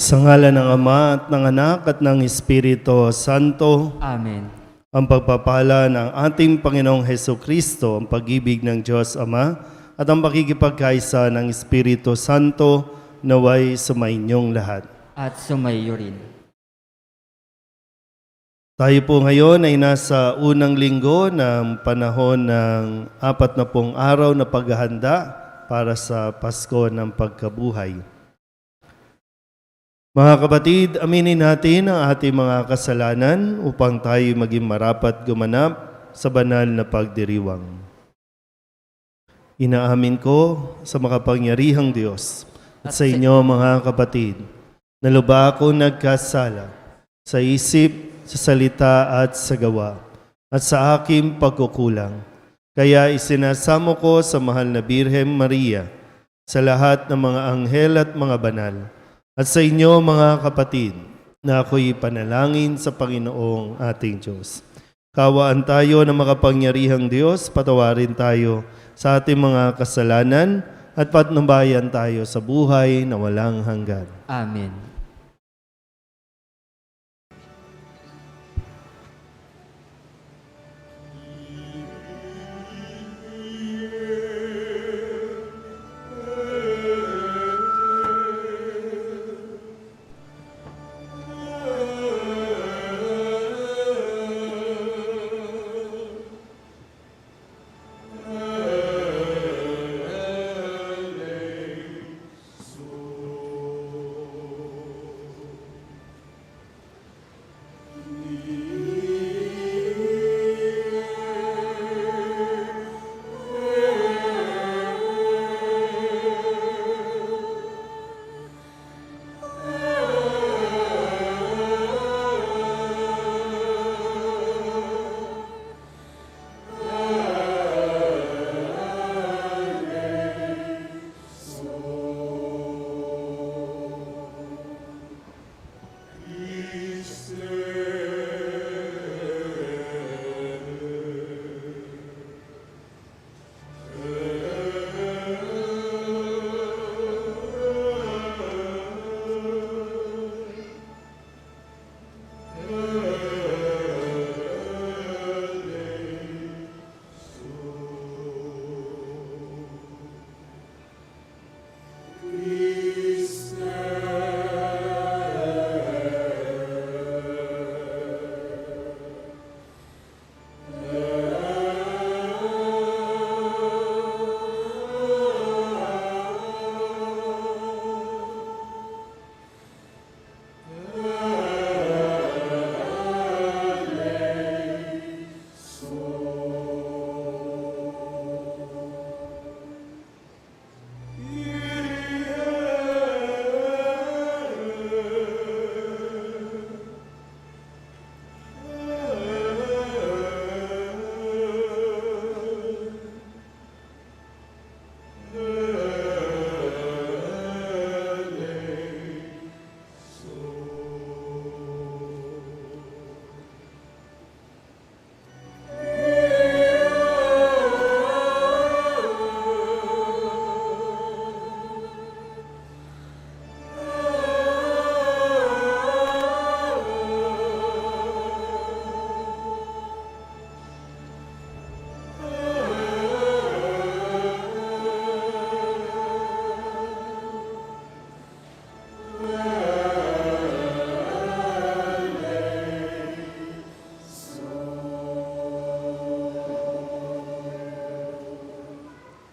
Sa ngalan ng Ama at ng Anak at ng Espiritu Santo, Amen. ang pagpapala ng ating Panginoong Hesukristo, ang pag-ibig ng Diyos Ama, at ang pakikipagkaisa ng Espiritu Santo naway sumainyong lahat. At sumayo rin. Tayo po ngayon ay nasa unang linggo ng panahon ng 40 araw na paghahanda para sa Pasko ng Pagkabuhay. Mga kapatid, aminin natin ang ating mga kasalanan upang tayo maging marapat gumanap sa banal na pagdiriwang. Inaamin ko sa makapangyarihang Diyos at sa inyo mga kapatid, na lubha akong nagkasala sa isip, sa salita at sa gawa, at sa aking pagkukulang. Kaya isinasamo ko sa mahal na Birhen Maria, sa lahat ng mga anghel at mga banal, at sa inyo mga kapatid, na ako'y panalangin sa Panginoong ating Diyos. Kawaan tayo ng makapangyarihang Diyos, patawarin tayo sa ating mga kasalanan at patnubayan tayo sa buhay na walang hanggan. Amen.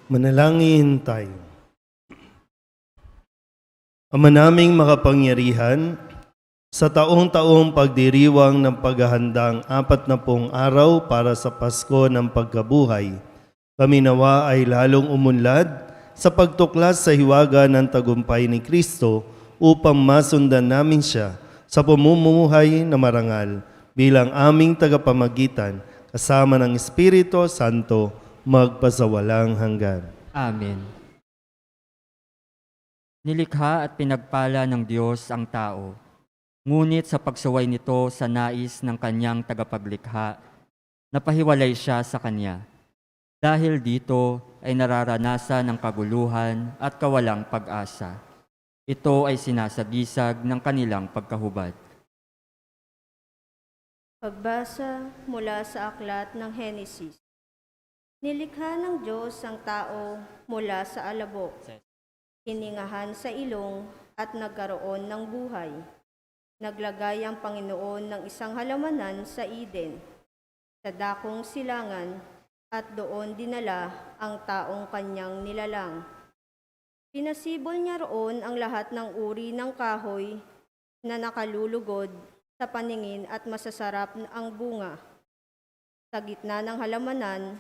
Manalangin tayo. Ama naming makapangyarihan, sa taong-taong pagdiriwang ng paghahandang 40 araw para sa Pasko ng Pagkabuhay, kami nawa ay lalong umunlad sa pagtuklas sa hiwaga ng tagumpay ni Kristo upang masundan namin siya sa pamumuhay na marangal bilang aming tagapamagitan kasama ng Espiritu Santo magpasawalang hanggan. Amen. Nilikha at pinagpala ng Diyos ang tao, ngunit sa pagsuway nito sa nais ng kanyang tagapaglikha, napahiwalay siya sa kanya. Dahil dito ay nararanasan ng kaguluhan at kawalang pag-asa. Ito ay sinasagisag ng kanilang pagkahubad. Pagbasa mula sa aklat ng Henesis. Nilikha ng Diyos ang tao mula sa alabok, hiningahan sa ilong at nagkaroon ng buhay. Naglagay ang Panginoon ng isang halamanan sa Eden, sa dakong silangan, at doon dinala ang taong kanyang nilalang. Pinasibol niya roon ang lahat ng uri ng kahoy na nakalulugod sa paningin at masasarap ang bunga. Sa gitna ng halamanan,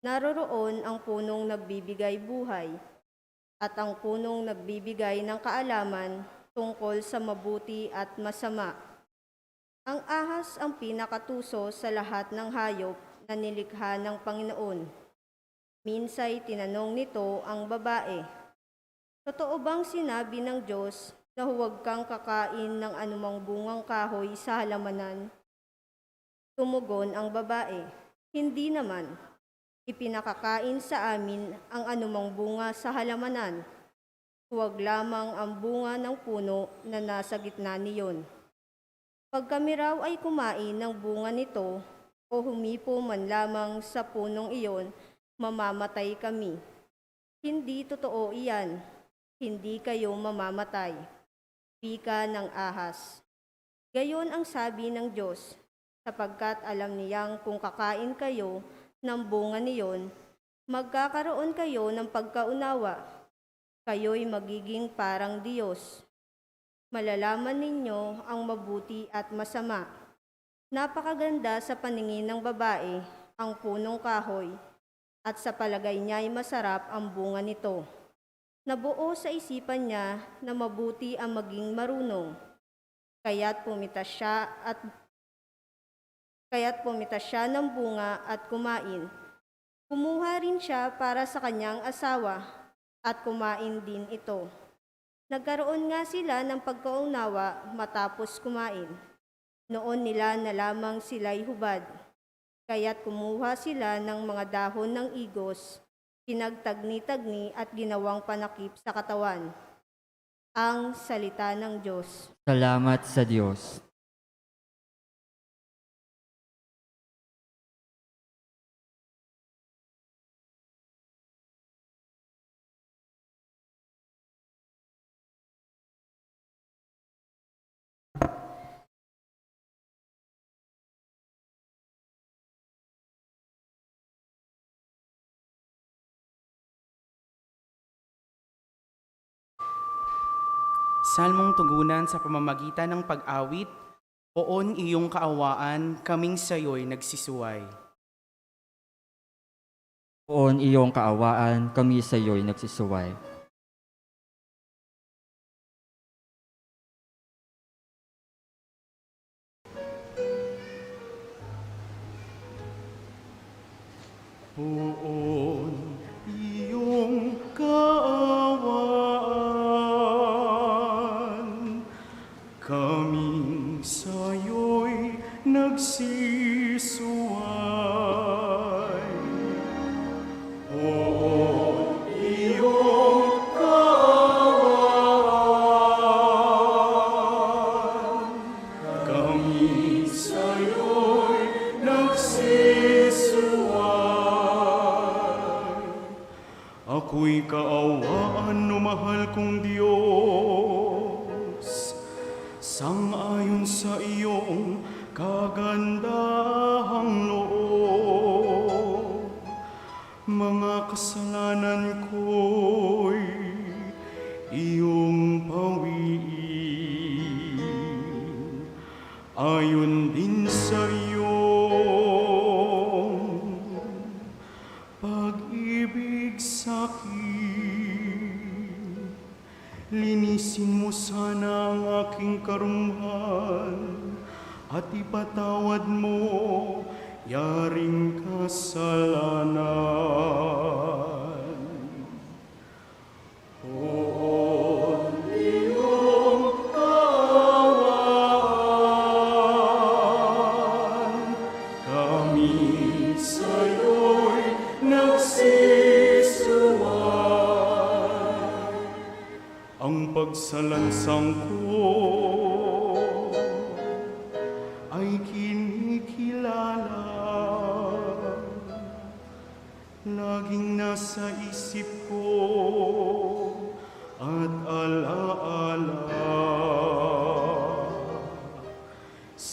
naroroon ang punong nagbibigay buhay at ang punong nagbibigay ng kaalaman tungkol sa mabuti at masama. Ang ahas ang pinakatuso sa lahat ng hayop na nilikha ng Panginoon. Minsay tinanong nito ang babae, "Totoo bang sinabi ng Diyos na huwag kang kakain ng anumang bungang kahoy sa halamanan?" Tumugon ang babae, "Hindi naman. Ipinakakain sa amin ang anumang bunga sa halamanan. Huwag lamang ang bunga ng puno na nasa gitna niyon. Pag kami raw ay kumain ng bunga nito o humipo man lamang sa punong iyon, mamamatay kami." "Hindi totoo iyan. Hindi kayo mamamatay," wika ng ahas. "Gayon ang sabi ng Diyos, sapagkat alam niyang kung kakain kayo ng bunga niyon, magkakaroon kayo ng pagkaunawa. Kayo'y magiging parang Diyos. Malalaman ninyo ang mabuti at masama." Napakaganda sa paningin ng babae ang punong kahoy, at sa palagay niya'y masarap ang bunga nito. Nabuo sa isipan niya na mabuti ang maging marunong. Kaya't pumitas siya ng bunga at kumain. Kumuha rin siya para sa kanyang asawa at kumain din ito. Nagkaroon nga sila ng pagkaunawa matapos kumain. Noon nila na lamang sila'y hubad. Kaya't kumuha sila ng mga dahon ng igos, pinagtagni-tagni at ginawang panakip sa katawan. Ang salita ng Diyos. Salamat sa Diyos. Salmong tugunan sa pamamagitan ng pag-awit, "Poon iyong kaawaan, kaming sayo'y nagsisuway." Poon iyong kaawaan, kami sa iyo'y nagsisuway. Poon iyong kaawaan, kaming sayo'y nagsisuway. Poon iyong kaawaan, kaming sayo'y nagsisuway. Ako'y kaawaan, o mahal kong Diyos, sang-ayon sa iyong kagandahang loob. Mga kasalanan ko'y iyong pawiin, ayon din sa iyong pag-ibig sa'kin. Linisin mo sana ang aking karumhan at ipatawad mo yaring kasalanan. Poon iyong kaawaan, kami sa'yo'y nagsisuway. Ang pagsalamat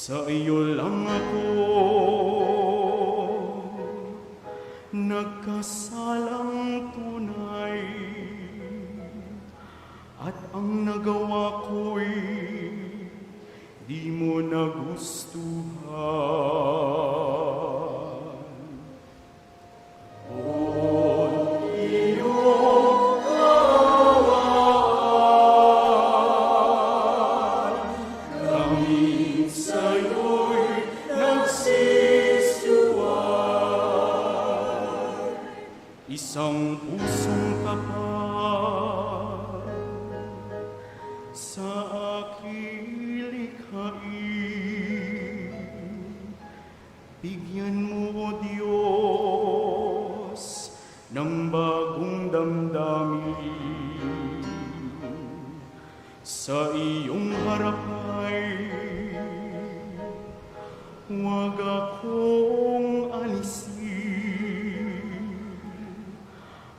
Sa iyo lang ako nagkasalang tunay, at ang nagawa ko'y di mo nagustuhan. O iyong kaawaan, kami sa'yo'y nagsisiyuan. Isang pusong tapat sa aking likhain, bigyan mo, O Diyos, ng bagong damdamin. Sa iyong harap ay huwag akong alisin,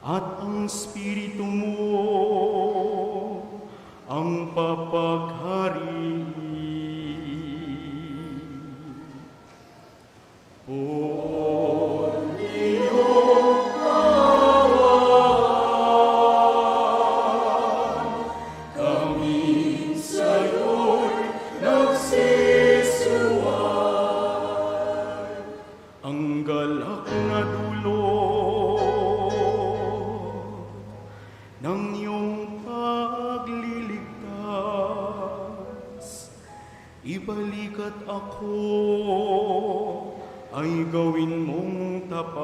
at ang Espiritu mo ang papaghariin. Poon iyong kaawaan, kami sa'yo'y nagsisiyuan. Ang galak na dulot ng iyong pagliligtas, ibalik at ako ay gawin mong tapat.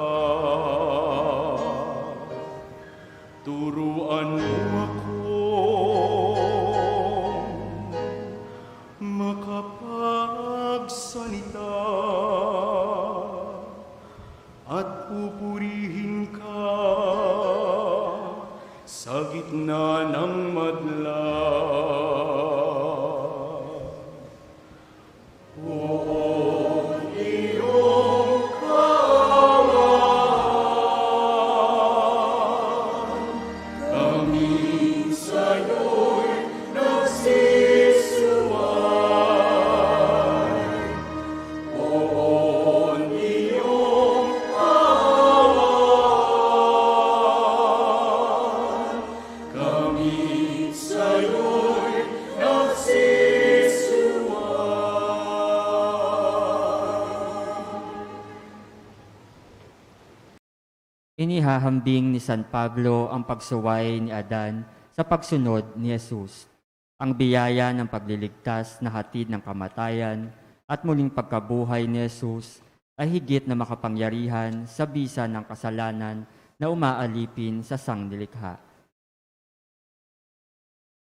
Turuan mo ako makapagsalita at pupurihin ka sa gitna ng madla. Poon iyong kaawaan, kami sa'yo'y nagsisiyuan. Poon iyong kaawaan, kami sa'yo'y nagsisiyuan. Inihahambing ni San Pablo ang pagsuway ni Adan sa pagsunod ni Jesus, ang biyaya ng pagliligtas na hatid ng kamatayan at muling pagkabuhay ni Jesus ay higit na makapangyarihan sa bisa ng kasalanan na umaalipin sa sangnilikha.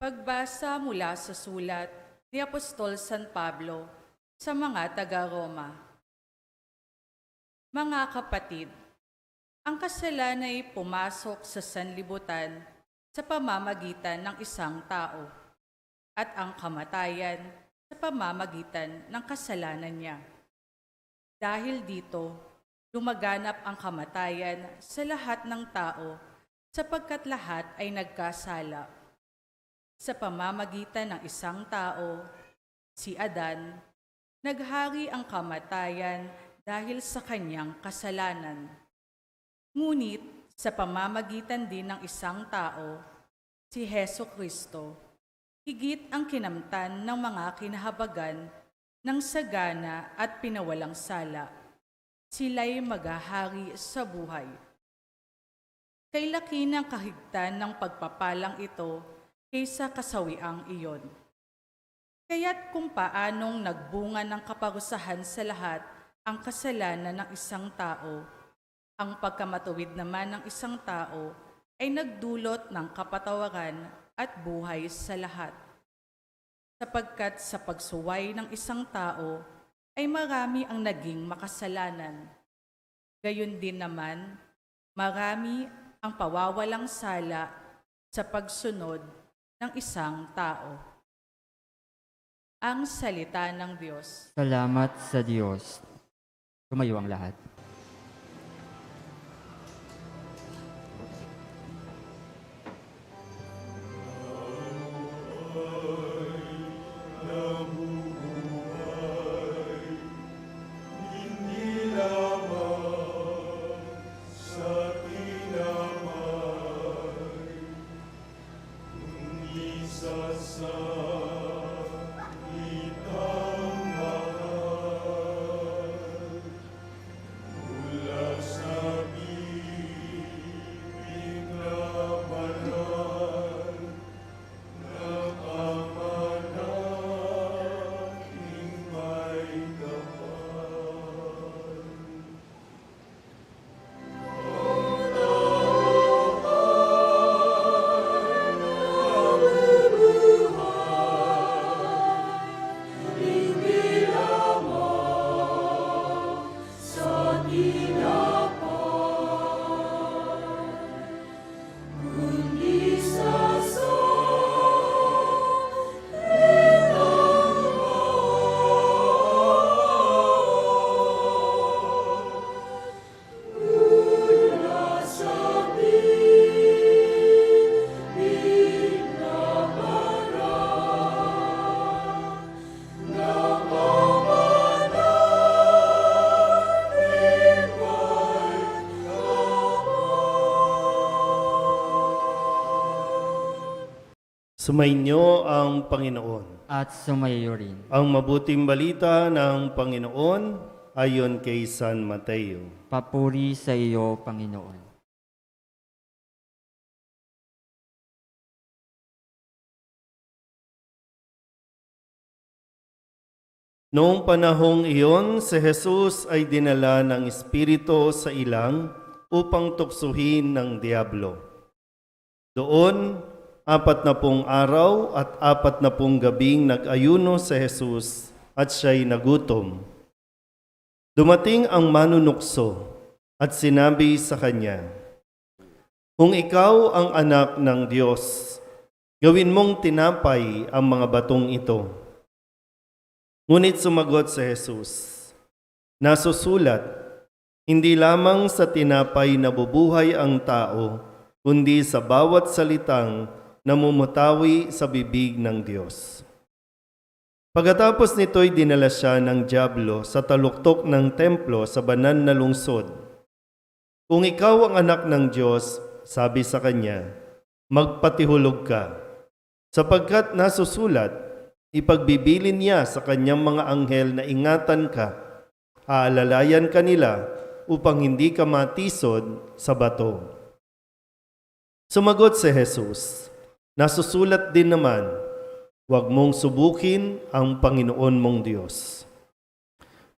Pagbasa mula sa sulat ni Apostol San Pablo sa mga taga-Roma. Mga kapatid, ang kasalanan ay pumasok sa sanlibutan sa pamamagitan ng isang tao, at ang kamatayan sa pamamagitan ng kasalanan niya. Dahil dito, lumaganap ang kamatayan sa lahat ng tao sapagkat lahat ay nagkasala. Sa pamamagitan ng isang tao, si Adan, naghari ang kamatayan dahil sa kanyang kasalanan. Ngunit sa pamamagitan din ng isang tao, si Hesus Kristo, higit ang kinamtan ng mga kinahabagan ng sagana at pinawalang sala. Sila'y maghahari sa buhay. Kay laki ng kahigtan ng pagpapalang ito kaysa kasawiang iyon. Kaya't kung paanong nagbunga ng kaparusahan sa lahat ang kasalanan ng isang tao, ang pagkamatuwid naman ng isang tao ay nagdulot ng kapatawaran at buhay sa lahat. Sapagkat sa pagsuway ng isang tao ay marami ang naging makasalanan. Gayon din naman, marami ang pawawalang sala sa pagsunod ng isang tao. Ang salita ng Diyos. Salamat sa Diyos. Tumayo ang lahat. Sumainyo ang Panginoon. at sumayo rin. Ang mabuting balita ng Panginoon ayon kay San Mateo. Papuri sa iyo, Panginoon. Noong panahong iyon, si Jesus ay dinala ng Espiritu sa ilang upang tuksuhin ng Diablo. Doon, 40 araw at 40 gabing nag-ayuno si Jesus at siya'y nagutom. Dumating ang manunukso at sinabi sa kanya, "Kung ikaw ang anak ng Diyos, gawin mong tinapay ang mga batong ito." Ngunit sumagot si Jesus, "Nasusulat, hindi lamang sa tinapay nabubuhay ang tao, kundi sa bawat salitang namumutawi sa bibig ng Diyos." Pagkatapos nito'y dinala siya ng dyablo sa taluktok ng templo sa banal na lungsod. "Kung ikaw ang anak ng Diyos," sabi sa kanya, "magpatihulog ka, sapagkat nasusulat, ipagbibilin niya sa kanyang mga anghel na ingatan ka, aalalayan ka nila upang hindi ka matisod sa bato." Sumagot si Jesus, "Nasusulat din naman, huwag mong subukin ang Panginoon mong Diyos."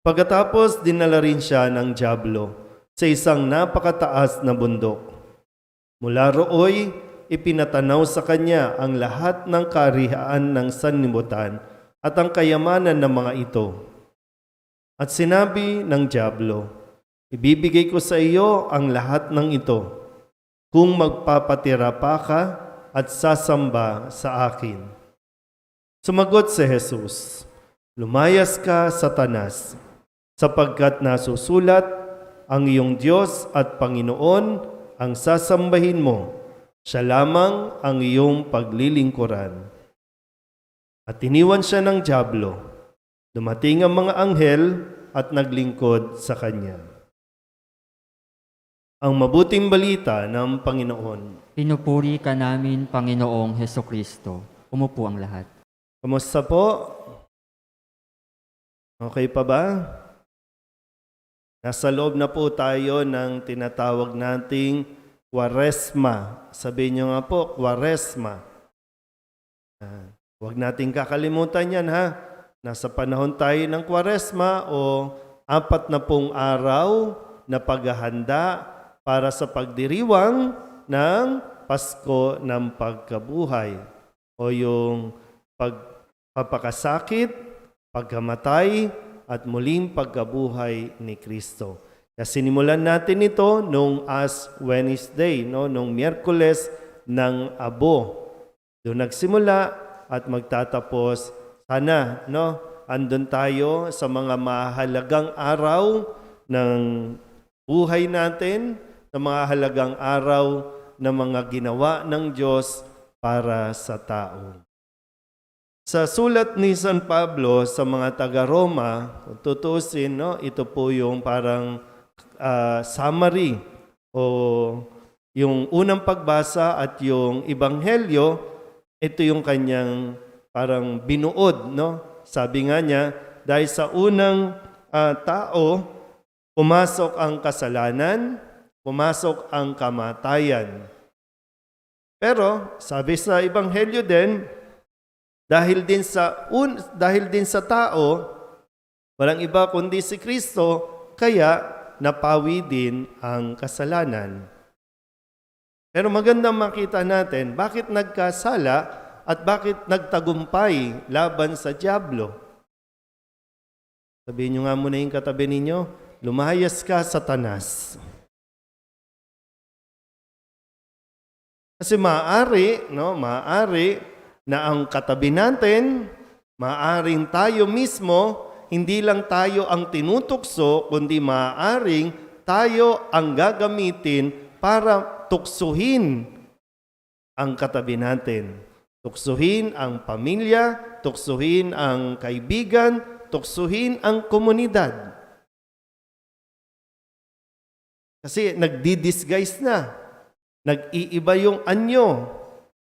Pagkatapos dinala rin siya ng dyablo sa isang napakataas na bundok. Mula rooy, ipinatanaw sa kanya ang lahat ng kaharian ng sanlibutan at ang kayamanan ng mga ito. At sinabi ng dyablo, "Ibibigay ko sa iyo ang lahat ng ito, kung magpapatira pa ka at sasamba sa akin." Sumagot si Jesus, "Lumayas ka, Satanas, sapagkat nasusulat, ang iyong Diyos at Panginoon ang sasambahin mo, siya lamang ang iyong paglilingkuran." At iniwan siya ng dyablo. Dumating ang mga anghel at naglingkod sa kanya. Ang mabuting balita ng Panginoon. Pinupuri ka namin, Panginoong Hesukristo. Umupo ang lahat. Kamusta po? Okay pa ba? Nasa loob na po tayo ng tinatawag nating Kwaresma. Sabihin nyo nga po, Kwaresma. Huwag nating kakalimutan yan, ha? Nasa panahon tayo ng Kwaresma o 40 araw na paghahanda para sa pagdiriwang ng Pasko ng Pagkabuhay o yung pagpapakasakit, pagkamatay at muling pagkabuhay ni Kristo. Kaya sinimulan natin ito nung Ash Wednesday, no? Nung Miyerkules ng Abo. Doon nagsimula at magtatapos. Sana, no? Andun tayo sa mga mahalagang araw ng buhay natin, sa mga halagang araw ng mga ginawa ng Diyos para sa tao. Sa sulat ni San Pablo sa mga taga-Roma, kung tutusin, no? Ito po yung parang summary o yung unang pagbasa at yung ebanghelyo, ito yung kanyang parang binuod, no? Sabi nga niya, dahil sa unang tao, pumasok ang kasalanan, pumasok ang kamatayan. Pero sabi sa ebanghelyo din, dahil din sa tao, walang iba kundi si Kristo, kaya napawi din ang kasalanan. Pero magandang makita natin bakit nagkasala at bakit nagtagumpay laban sa dyablo. Sabihin nyo nga muna yung katabi ninyo, "Lumayas ka, Satanas." Kasi maaari na ang katabi natin, maaring tayo mismo, hindi lang tayo ang tinutukso, kundi maaaring tayo ang gagamitin para tuksuhin ang katabi natin. Tuksuhin ang pamilya, tuksuhin ang kaibigan, tuksuhin ang komunidad. Kasi nagdi-disguise na. Nag-iiba yung anyo.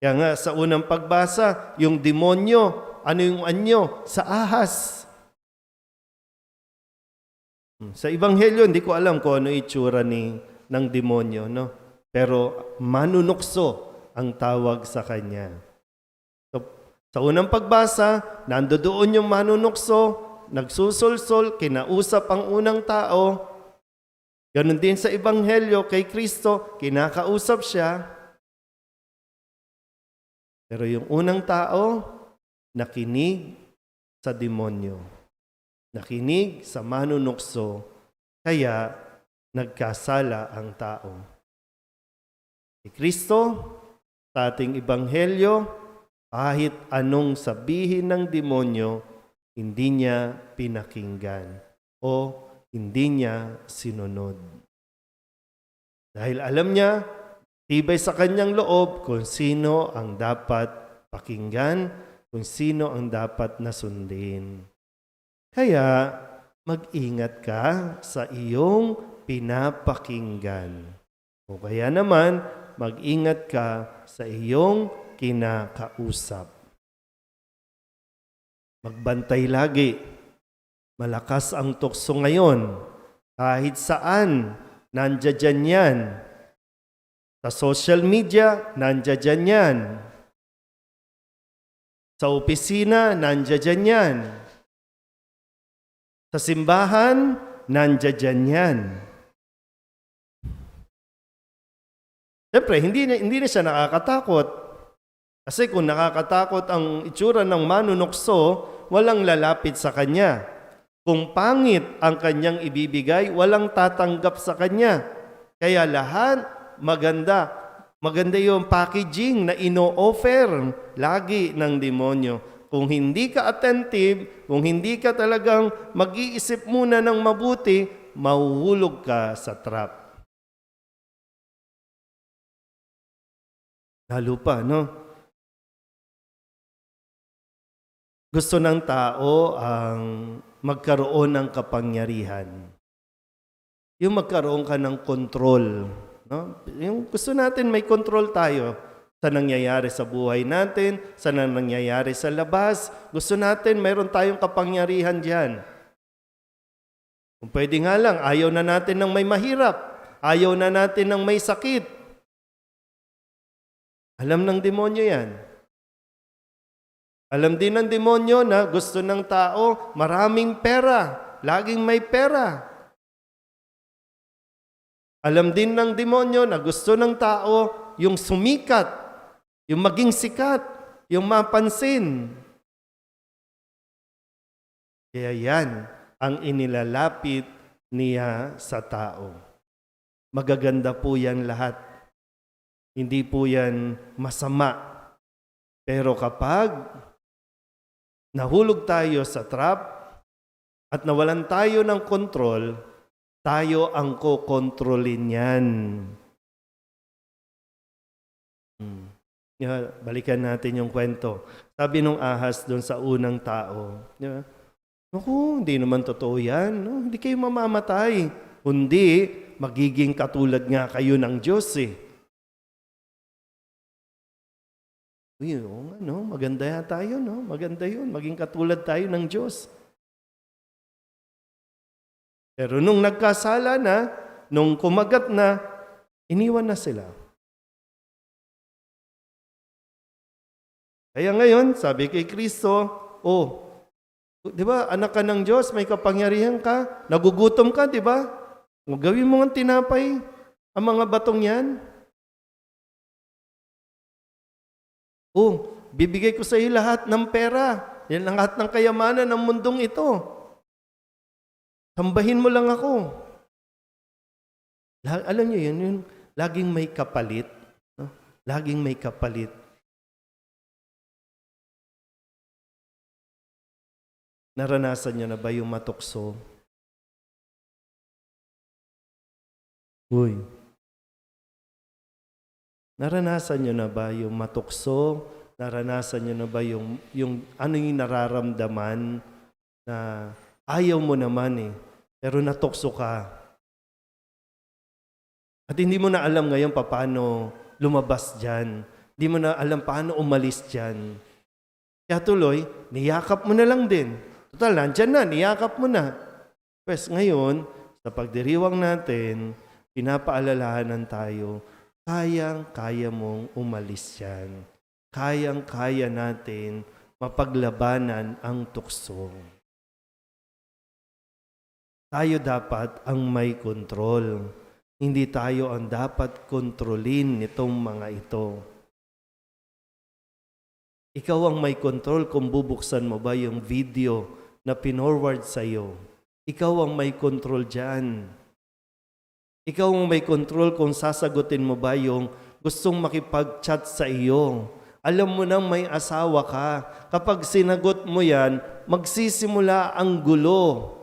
Kaya nga sa unang pagbasa, yung demonyo, ano yung anyo? Sa ahas. Sa Ebanghelyo, hindi ko alam kung ano itsura ng demonyo, no? Pero manunukso ang tawag sa kanya. So, sa unang pagbasa, nandoon yung manunukso, nagsusulsol, kinausap ang unang tao. Ganon din sa Ebanghelyo, kay Kristo, kinakausap siya. Pero yung unang tao, nakinig sa demonyo. Nakinig sa manunukso, kaya nagkasala ang tao. Si Kristo, sa ating Ebanghelyo, kahit anong sabihin ng demonyo, hindi niya pinakinggan o hindi niya sinunod. Dahil alam niya, tibay sa kanyang loob kung sino ang dapat pakinggan, kung sino ang dapat nasundin. Kaya mag-ingat ka sa iyong pinapakinggan. O kaya naman, mag-ingat ka sa iyong kinakausap. Magbantay lagi. Malakas ang tukso ngayon. Kahit saan, nandiyan yan. Sa social media, nandiyan yan. Sa opisina, nandiyan yan. Sa simbahan, nandiyan yan. Siyempre, hindi na siya nakakatakot. Kasi kung nakakatakot ang itsura ng manunukso, walang lalapit sa kanya. Kung pangit ang kanyang ibibigay, walang tatanggap sa kanya. Kaya lahat maganda. Maganda yung packaging na ino-offer lagi ng demonyo. Kung hindi ka attentive, kung hindi ka talagang mag-iisip muna ng mabuti, mahuhulog ka sa trap. Lalo pa, no? Gusto ng tao ang magkaroon ng kapangyarihan. Yung magkaroon ka ng control. No? Yung gusto natin may control tayo sa nangyayari sa buhay natin, sa nangyayari sa labas. Gusto natin mayroon tayong kapangyarihan diyan. Kung pwede nga lang, ayaw na natin ng may mahirap. Ayaw na natin ng may sakit. Alam ng demonyo yan. Alam din ng demonyo na gusto ng tao maraming pera. Laging may pera. Alam din ng demonyo na gusto ng tao yung sumikat, yung maging sikat, yung mapansin. Kaya yan ang inilalapit niya sa tao. Magaganda po yan lahat. Hindi po yan masama. Pero kapag nahulog tayo sa trap at nawalan tayo ng kontrol, tayo ang kokontrolin yan. Balikan natin yung kwento. Sabi nung ahas doon sa unang tao, naku, hindi naman totoo yan. No? Hindi kayo mamamatay. Kundi, magiging katulad nga kayo ng Diyos Uy, maganda tayo, no? Maganda yun. Maging katulad tayo ng Diyos. Pero nung nagkasala na, nung kumagat na, iniwan na sila. Kaya ngayon, sabi kay Kristo, di ba, anak ka ng Diyos, may kapangyarihan ka, nagugutom ka, di ba? Gawin mo ng tinapay ang mga batong yan. Bibigay ko sa iyo lahat ng pera. Yan ang lahat ng kayamanan ng mundong ito. Sambahin mo lang ako. Alam niyo yun, laging may kapalit. No? Laging may kapalit. Naranasan niyo na ba yung matukso? Naranasan niyo na ba yung matukso? Naranasan niyo na ba yung ano yung nararamdaman na ayaw mo naman pero natukso ka? At hindi mo na alam ngayon paano lumabas dyan. Di mo na alam paano umalis dyan. Kaya tuloy, niyakap mo na lang din. Total, nandyan na, niyakap mo na. Pues ngayon, sa pagdiriwang natin, pinapaalalahanan tayo, kayang-kaya mong umalis dyan. Kayang-kaya natin mapaglabanan ang tukso. Tayo dapat ang may kontrol. Hindi tayo ang dapat kontrolin nitong mga ito. Ikaw ang may kontrol kung bubuksan mo ba yung video na pinorward sa iyo. Ikaw ang may kontrol dyan. Ikaw ang may kontrol kung sasagutin mo ba yung gustong makipag-chat sa iyo. Alam mo nang may asawa ka. Kapag sinagot mo yan, magsisimula ang gulo.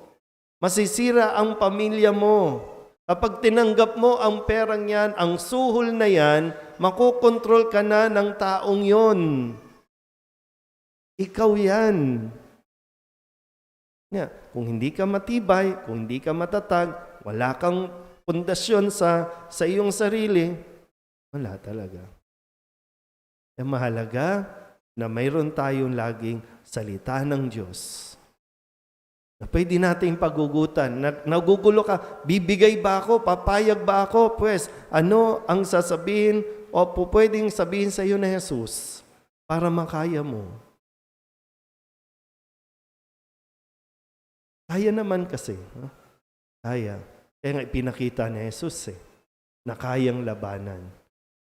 Masisira ang pamilya mo. Kapag tinanggap mo ang perang yan, ang suhol na yan, makokontrol ka na ng taong yon. Ikaw yan. Kung hindi ka matibay, kung hindi ka matatag, wala kang pundasyon sa iyong sarili, wala talaga. Mahalaga na mayroon tayong laging salita ng Diyos. Na pwede nating pagugutan. Nagugulo ka, bibigay ba ako? Papayag ba ako? Pues, ano ang sasabihin o pwedeng sabihin sa iyo na Jesus para makaya mo? Kaya naman kasi. Kaya. Kaya nga ipinakita ni Jesus na kayang labanan.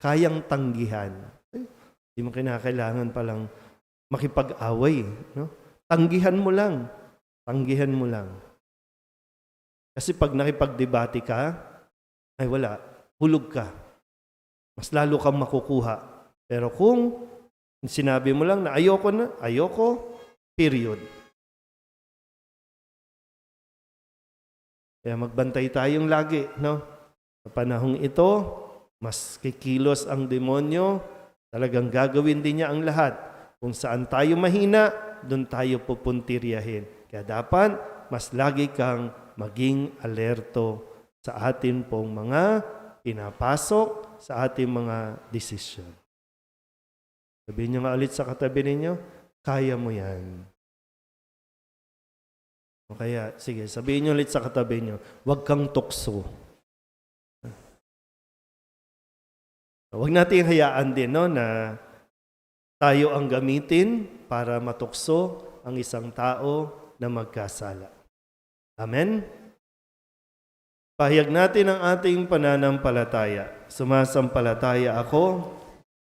Kayang tanggihan. Hindi mo kinakailangan palang makipag-away. No? Tanggihan mo lang. Tanggihan mo lang. Kasi pag nakipagdebate ka, ay wala. Hulog ka. Mas lalo kang makukuha. Pero kung sinabi mo lang na ayoko, period. Kaya magbantay tayong lagi, no? Sa panahong ito, mas kikilos ang demonyo, talagang gagawin din niya ang lahat. Kung saan tayo mahina, doon tayo pupuntiryahin. Kaya dapat, mas lagi kang maging alerto sa atin pong mga pinapasok, sa ating mga desisyon. Sabihin niyo nga ulit sa katabi ninyo, kaya mo yan. O kaya, sige, sabihin niyo ulit sa katabi niyo, huwag kang tukso. Huwag natin hayaan din na tayo ang gamitin para matukso ang isang tao na magkasala. Amen? Pahayag natin ang ating pananampalataya. Sumasampalataya ako,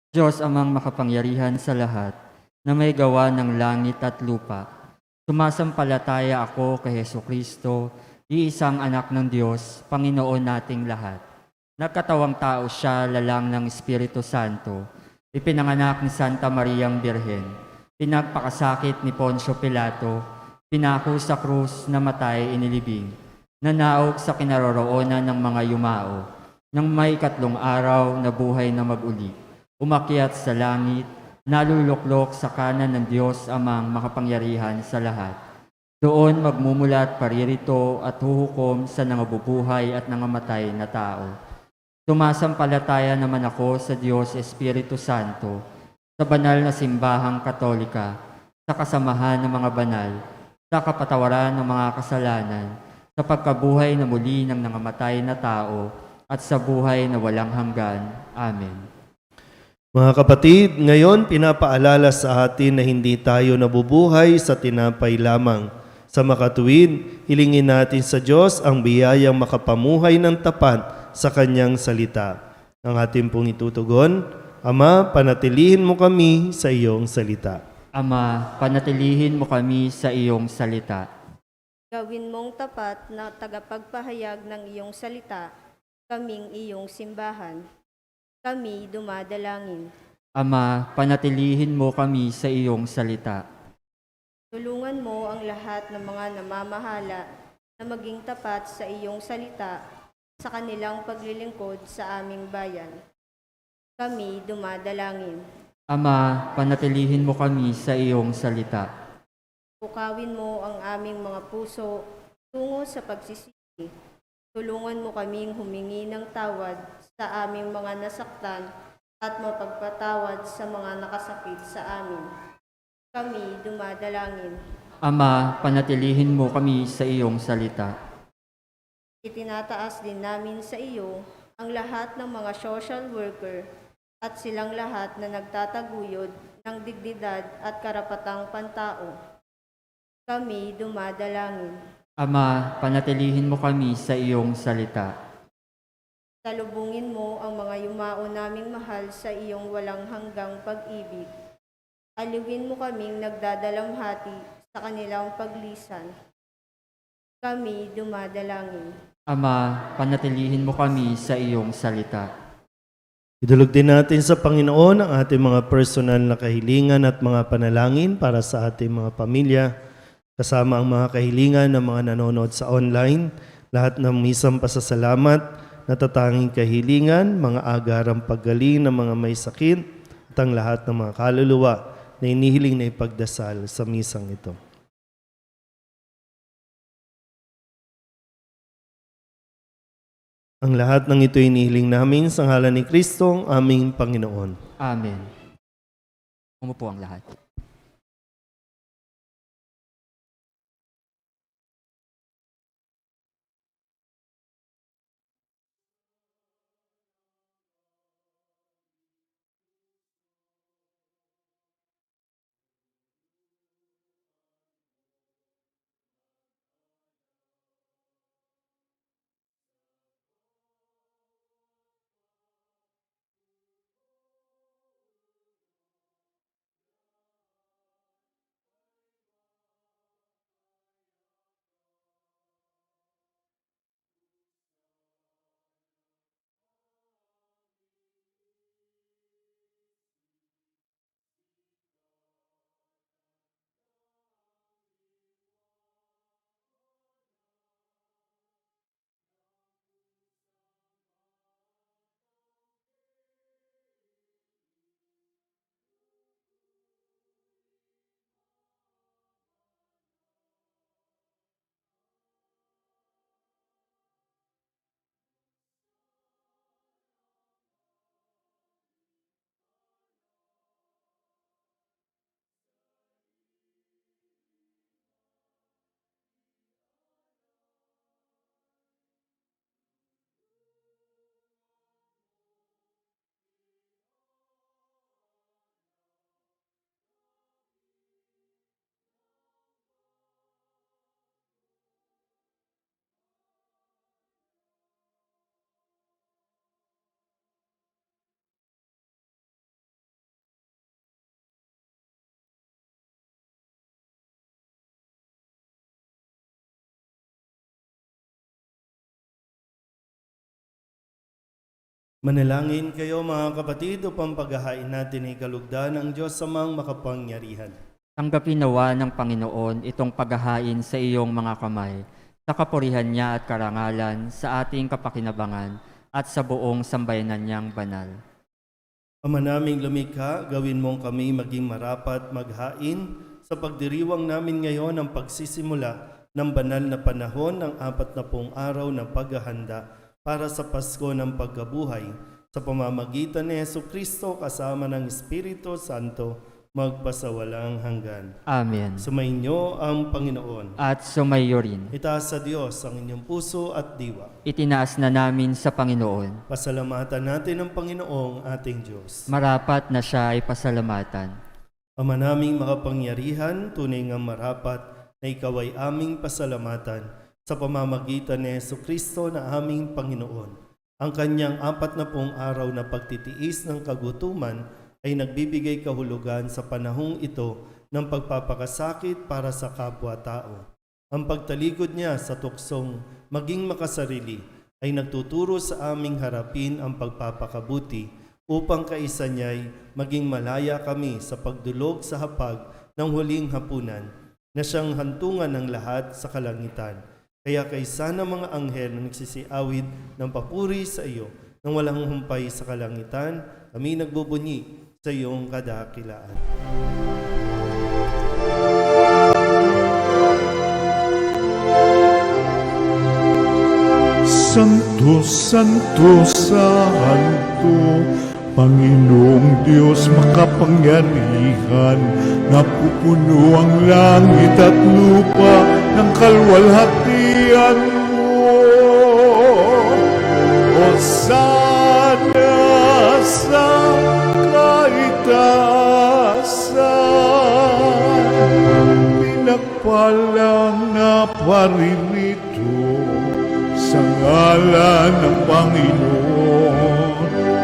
Diyos amang makapangyarihan sa lahat, na may gawa ng langit at lupa. Sumasampalataya ako kay Hesukristo, iisang anak ng Diyos, Panginoon nating lahat. Nagkatawang tao siya, lalang ng Espiritu Santo. Ipinanganak ni Santa Mariang Birhen. Pinagpakasakit ni Poncio Pilato. Pinako sa krus, namatay, inilibing. Nanaog sa kinaroroonan ng mga yumao. Nang may 3 araw na buhay na mag-uli. Umakyat sa langit, naluluklok sa kanan ng Diyos amang makapangyarihan sa lahat. Doon magmumulat paririto at huhukom sa nangabubuhay at nangamatay na tao. Sumasampalataya naman ako sa Diyos Espiritu Santo, sa banal na simbahang katolika, sa kasamahan ng mga banal, sa kapatawaran ng mga kasalanan, sa pagkabuhay na muli ng nangamatay na tao, at sa buhay na walang hanggan. Amen. mga kapatid, ngayon pinapaalala sa atin na hindi tayo nabubuhay sa tinapay lamang. Sa makatuwid, hilingin natin sa Diyos ang biyayang makapamuhay ng tapat sa Kanyang salita. Ang ating pong itutugon, Ama, panatilihin mo kami sa iyong salita. Ama, panatilihin mo kami sa iyong salita. Gawin mong tapat na tagapagpahayag ng iyong salita, kaming iyong simbahan. Kami dumadalangin. Ama, panatilihin mo kami sa iyong salita. Tulungan mo ang lahat ng mga namamahala na maging tapat sa iyong salita sa kanilang paglilingkod sa aming bayan. Kami dumadalangin. Ama, panatilihin mo kami sa iyong salita. Pukawin mo ang aming mga puso tungo sa pagsisisi. Tulungan mo kaming humingi ng tawad sa aming mga nasaktan at mapagpatawad sa mga nakasakit sa amin. Kami dumadalangin. Ama, panatilihin mo kami sa iyong salita. Itinataas din namin sa iyo ang lahat ng mga social worker at silang lahat na nagtataguyod ng dignidad at karapatang pantao. Kami dumadalangin. Ama, panatilihin mo kami sa iyong salita. Salubungin mo ang mga yumao naming mahal sa iyong walang hanggang pag-ibig. Aliwin mo kaming nagdadalamhati sa kanilang paglisan. Kami dumadalangin. Ama, panatilihin mo kami sa iyong salita. Idulog din natin sa Panginoon ang ating mga personal na kahilingan at mga panalangin para sa ating mga pamilya, kasama ang mga kahilingan ng mga nanonood sa online, lahat ng misang pasasalamat, natatanging kahilingan, mga agarang paggaling ng mga may sakit, at ang lahat ng mga kaluluwa na inihiling na ipagdasal sa misang ito. Ang lahat ng ito inihiling namin sa ngalan ni Kristo, ang aming Panginoon. Amen. Umupo ang lahat. Manalangin kayo mga kapatid upang paghahain natin ay kalugdan ng Diyos Amang makapangyarihan. Tanggapin nawa ng Panginoon itong paghahain sa iyong mga kamay, sa kapurihan niya at karangalan, sa ating kapakinabangan, at sa buong sambayanan niyang banal. Ama naming lumikha, gawin mong kami maging marapat maghain sa pagdiriwang namin ngayon ang pagsisimula ng banal na panahon ng 40 araw na paghahanda para sa Pasko ng pagkabuhay sa pamamagitan ni Jesucristo kasama ng Espiritu Santo magpasawalang hanggan. Amen. Sumainyo ang Panginoon. At sumayo rin. Itaas sa Diyos ang inyong puso at diwa. Itinaas na namin sa Panginoon. Pasalamatan natin ang Panginoong ating Diyos. Marapat na siya ay pasalamatan. Ama naming makapangyarihan, tunay nga marapat na ikaw ay aming pasalamatan sa pamamagitan ni Jesucristo na aming Panginoon. Ang kanyang 40 araw na pagtitiis ng kagutuman ay nagbibigay kahulugan sa panahong ito ng pagpapakasakit para sa kapwa-tao. Ang pagtalikod niya sa tuksong maging makasarili ay nagtuturo sa aming harapin ang pagpapakabuti upang kaisa niya'y maging malaya kami sa pagdulog sa hapag ng huling hapunan na siyang hantungan ng lahat sa kalangitan. Kaya kaysa ng mga anghel na nagsisiawid ng papuri sa iyo nang walang humpay sa kalangitan, kami nagbubunyi sa iyong kadakilaan. Santo, Santo, Santo, Panginoong Diyos makapangyarihan, napupuno ang langit at lupa ng kalwalhatian mo. Hosana sa kaitaasan, pinagpalang na paririto sa ngalan ng Panginoon.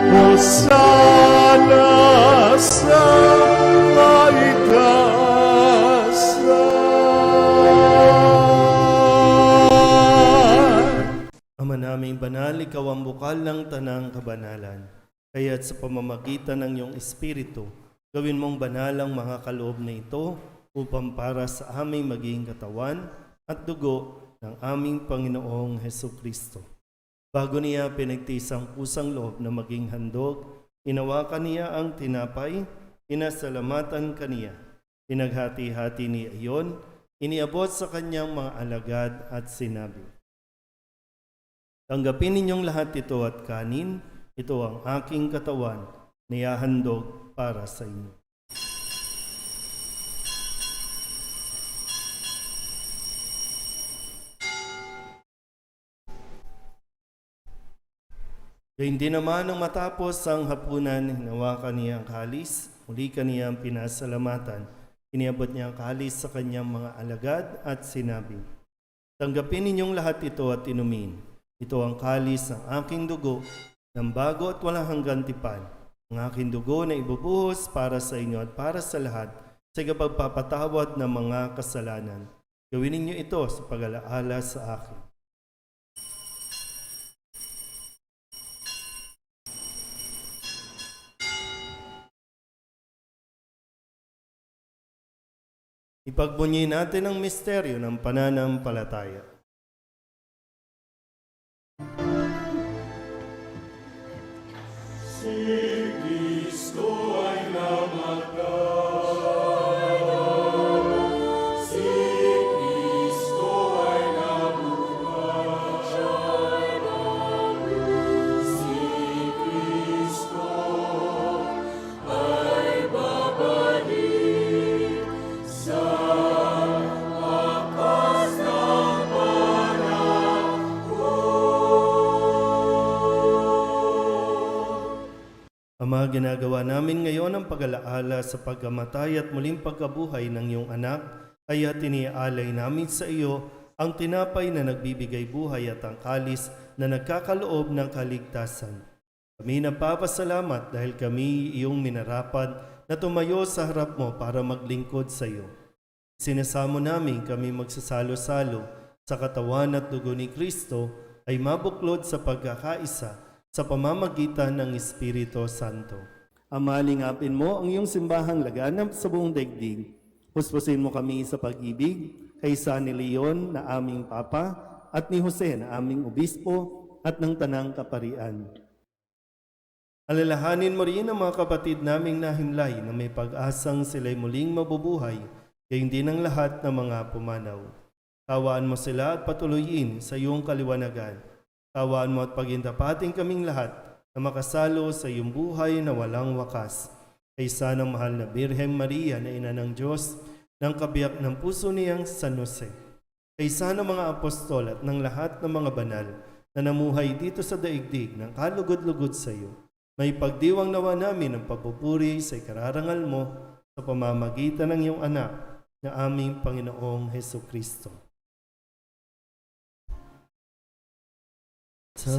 Hosana sa kaitaasan. Ama naming banal, ikaw ang bukal ng tanang kabanalan. Kaya't sa pamamagitan ng iyong Espiritu, gawin mong banal ang mga kaloob na ito upang para sa aming maging katawan at dugo ng aming Panginoong Hesukristo. Bago niya pinagtiis ang pusang loob na maging handog, inawakan niya ang tinapay, inasalamatan kaniya. Pinaghati-hati niya iyon, iniabot sa kanyang mga alagad at sinabi, "Tanggapin ninyong lahat ito at kanin, ito ang aking katawan, niyahandog para sa inyo." Gayun din naman nang matapos ang hapunan, hinawakan niya ang kalis, muli kaniyang pinasalamatan. Iniabot niya ang kalis sa kanyang mga alagad at sinabi, "Tanggapin ninyong lahat ito at inumin. Ito ang kalis ng aking dugo, ng bago at walang hanggang tipan. Ang aking dugo na ibubuhos para sa inyo at para sa lahat sa ikapagpapatawad ng mga kasalanan. Gawin ninyo ito sa pag-alaala sa akin." Ipagbunyi natin ang misteryo ng pananampalataya. Ama, ginagawa namin ngayon ang pag-alaala sa pagkamatay at muling pagkabuhay ng iyong anak, kaya tiniaalay namin sa iyo ang tinapay na nagbibigay buhay at ang kalis na nagkakaloob ng kaligtasan. Kami nagpapasalamat dahil kami iyong minarapat na tumayo sa harap mo para maglingkod sa iyo. Sinasamo namin kami magsasalo-salo sa katawan at dugo ni Kristo ay mabuklod sa pagkakaisa sa pamamagitan ng Espiritu Santo. Ama, lingapin mo ang iyong simbahang laganap sa buong daigdig. Puspusin mo kami sa pag-ibig kaysa ni Leon na aming Papa at ni Jose na aming Obispo at ng Tanang Kaparian. Alalahanin mo rin ang mga kapatid naming nahimlay na may pag-asang sila'y muling mabubuhay, gayon din ang lahat ng mga pumanaw. Tawaan mo sila at patuloyin sa iyong kaliwanagan. Tawaan mo at pagintapating kaming lahat na makasalo sa iyong buhay na walang wakas. Kaysa ng mahal na Birheng Maria na Ina ng Diyos, ng kabiyak ng puso niyang San Jose. Kaysa ng mga apostol at ng lahat ng mga banal na namuhay dito sa daigdig ng kalugod-lugod sa iyo. May pagdiwang nawa namin ang papupuri sa ikararangal mo sa pamamagitan ng iyong anak na aming Panginoong Hesukristo. Sa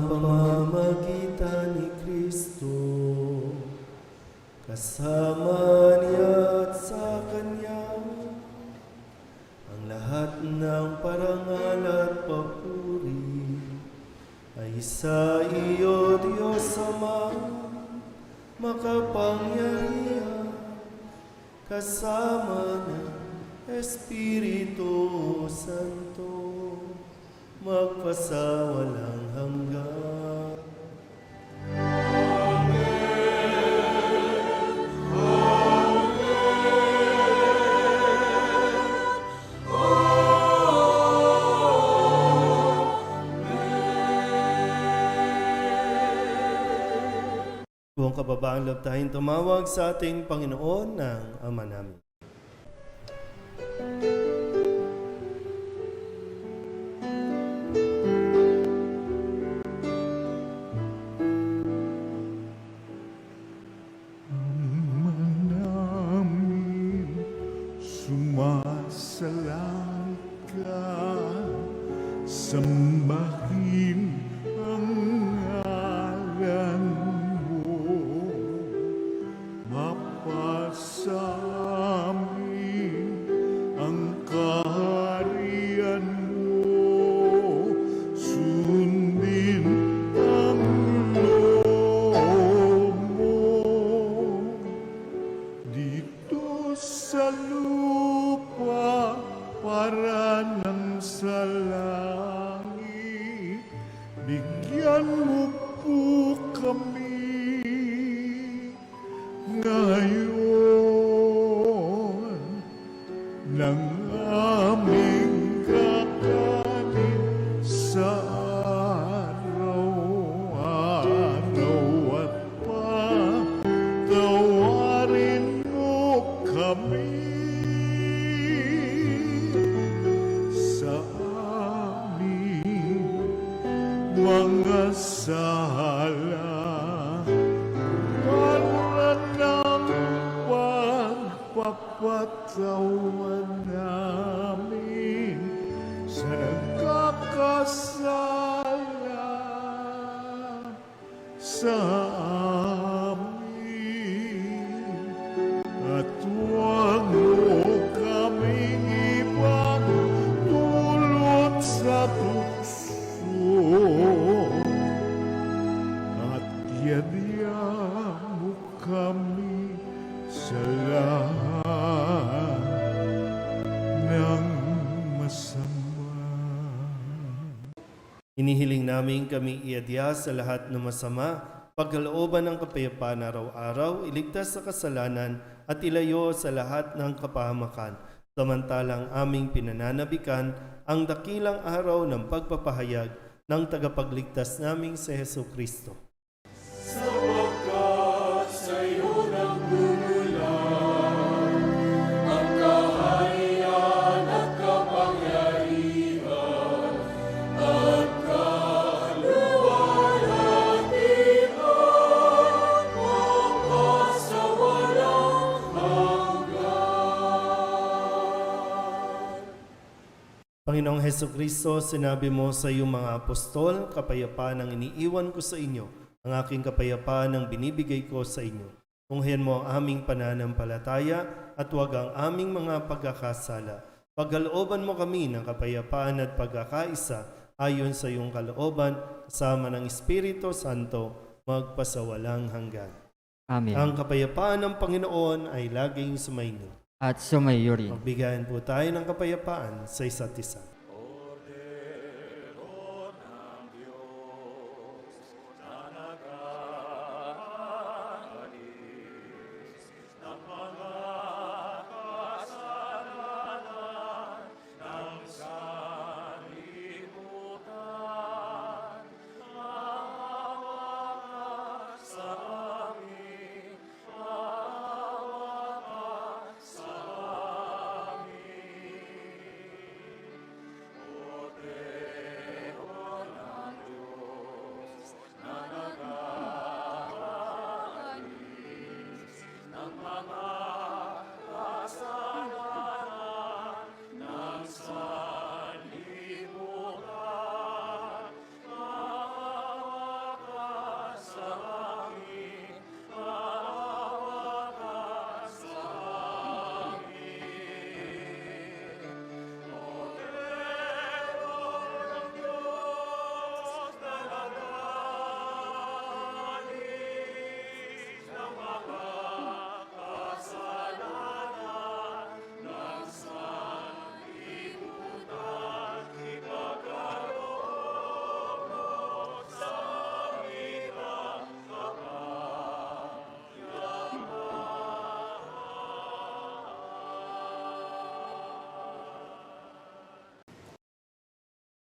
pamamagitan ni Kristo, kasama niya at sa Kanya, ang lahat ng parangal at papuri ay sa iyo, Diyos Ama, makapangyarihan, kasama ng Espiritu Santo, magpasawalang hanggan. Buong mababa ang loob tayong tumawag sa ating Panginoon ng Ama namin. namin sumasalang ka, sambahin ang ngalan mo, mapasamin ang kaharian mo, sundin ang loob mo dito sa lupa para nang sa langit. Bigyan mo po kami ngayon ng aming kakanin sa araw-araw at patawarin mo kami sa aming mga sala para ng pagpapatawan namin sa nagkakasala sa amin. At huwag mo kaming ipagdulot sa tukso, at yadya mo kami sa lahat ng masama. Inihiling namin kami iadya sa lahat ng masama, pagkalooban ng kapayapaan araw-araw, iligtas sa kasalanan at ilayo sa lahat ng kapahamakan. Samantalang aming pinananabikan ang dakilang araw ng pagpapahayag ng tagapagligtas naming si Hesu Kristo. Panginoong Heso Kristo, sinabi mo sa iyong mga apostol, kapayapaan ang iniiwan ko sa inyo, ang aking kapayapaan ang binibigay ko sa inyo. Tunghayan mo ang aming pananampalataya at huwag ang aming mga pagkakasala. Pagkalooban mo kami ng kapayapaan at pagkakaisa ayon sa iyong kalooban, kasama ng Espiritu Santo, magpasawalang hanggan. Amen. Ang kapayapaan ng Panginoon ay laging sumainyo. At sumayo rin. Magbigayan po tayo ng kapayapaan sa isa't isa.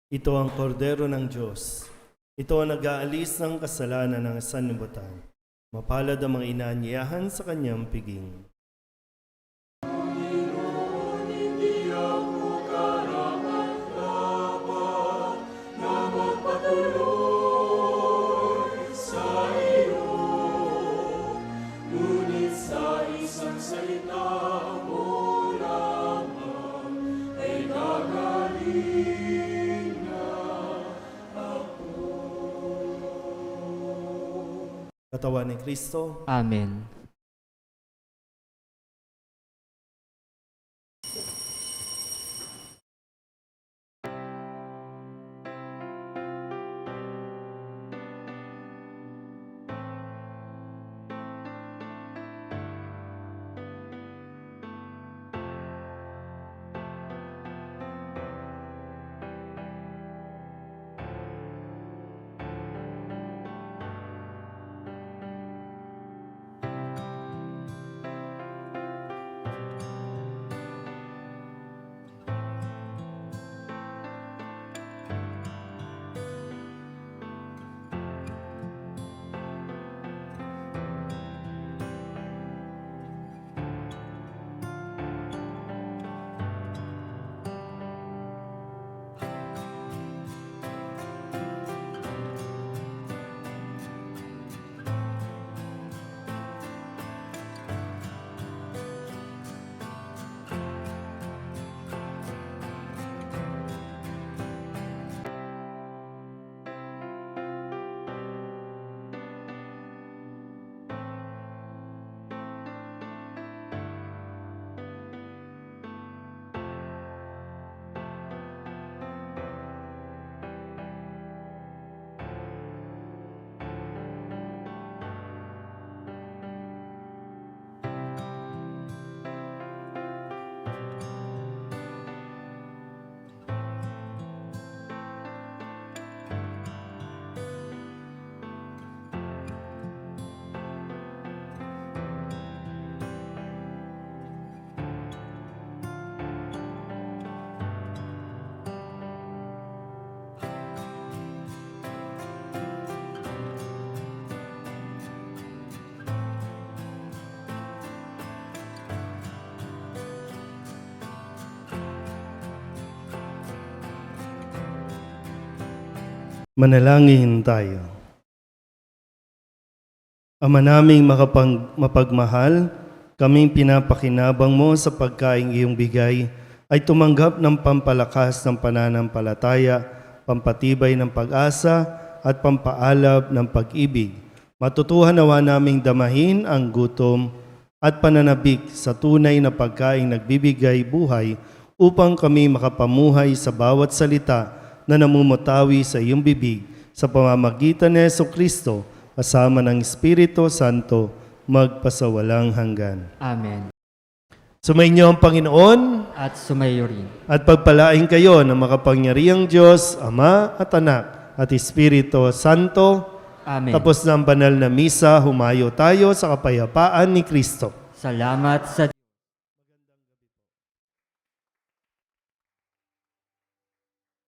Ito ang kordero ng Diyos. Ito ang nag-aalis ng kasalanan ng sanlibutan. Mapalad ang mga inaanyayahan sa kanyang piging. Katawan ni Kristo, Amen. manalangin tayo. Ama naming mapagmahal, kaming pinapakinabang mo sa pagkaing iyong bigay ay tumanggap ng pampalakas ng pananampalataya, pampatibay ng pag-asa at pampaalab ng pag-ibig. Matutuhan nawa naming damahin ang gutom at pananabik sa tunay na pagkaing nagbibigay buhay upang kami makapamuhay sa bawat salita na namumutawi sa iyong bibig sa pamamagitan ni Jesucristo kasama ng Espiritu Santo magpasawalang hanggan. Amen. Sumainyo ang Panginoon At sumayo rin. at pagpalain kayo ng makapangyarihang Diyos, Ama at Anak at Espiritu Santo. Amen. Tapos na ang banal na misa, humayo tayo sa kapayapaan ni Kristo. Salamat sa